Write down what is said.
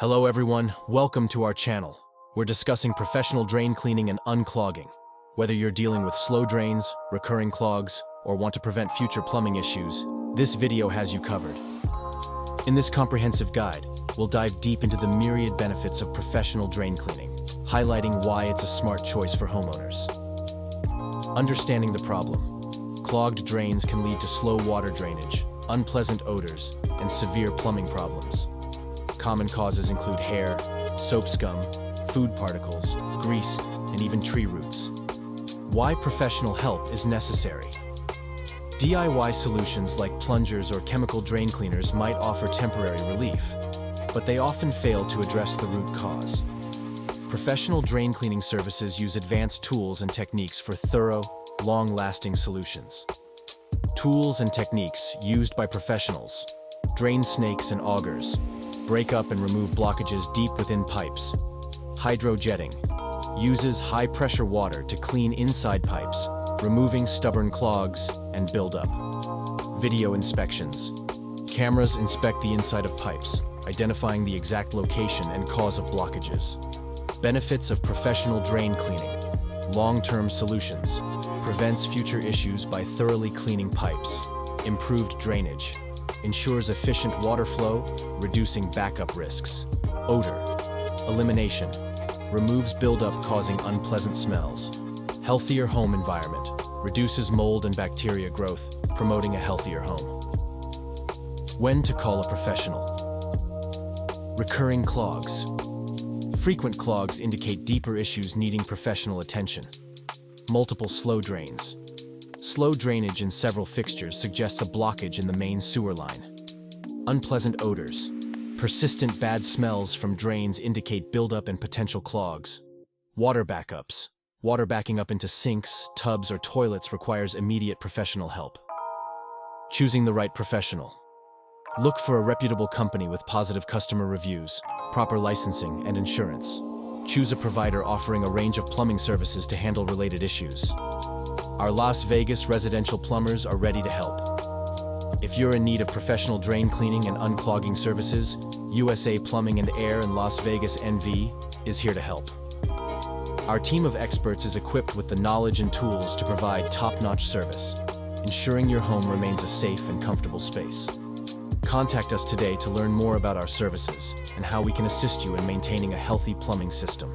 Hello everyone, welcome to our channel. We're discussing professional drain cleaning and unclogging. Whether you're dealing with slow drains, recurring clogs, or want to prevent future plumbing issues, this video has you covered. In this comprehensive guide, we'll dive deep into the myriad benefits of professional drain cleaning, highlighting why it's a smart choice for homeowners. Understanding the problem. Clogged drains can lead to slow water drainage, unpleasant odors, and severe plumbing problems. Common causes include hair, soap scum, food particles, grease, and even tree roots. Why professional help is necessary. DIY solutions like plungers or chemical drain cleaners might offer temporary relief, but they often fail to address the root cause. Professional drain cleaning services use advanced tools and techniques for thorough, long-lasting solutions. Tools and techniques used by professionals: drain snakes and augers, break up and remove blockages deep within pipes. Hydrojetting uses high-pressure water to clean inside pipes, removing stubborn clogs and buildup. Video inspections. Cameras inspect the inside of pipes, identifying the exact location and cause of blockages. Benefits of professional drain cleaning. Long-term solutions. Prevents future issues by thoroughly cleaning pipes. Improved drainage. Ensures efficient water flow, reducing backup risks. Odor. Elimination. Removes buildup causing unpleasant smells. Healthier home environment. Reduces mold and bacteria growth, promoting a healthier home. When to call a professional. Recurring clogs. Frequent clogs indicate deeper issues needing professional attention. Multiple slow drains. Slow drainage in several fixtures suggests a blockage in the main sewer line. Unpleasant odors. Persistent bad smells from drains indicate buildup and potential clogs. Water backups. Water backing up into sinks, tubs, or toilets requires immediate professional help. Choosing the right professional. Look for a reputable company with positive customer reviews, proper licensing, and insurance. Choose a provider offering a range of plumbing services to handle related issues. Our Las Vegas residential plumbers are ready to help. If you're in need of professional drain cleaning and unclogging services, USA Plumbing and Air in Las Vegas NV is here to help. Our team of experts is equipped with the knowledge and tools to provide top-notch service, ensuring your home remains a safe and comfortable space. Contact us today to learn more about our services and how we can assist you in maintaining a healthy plumbing system.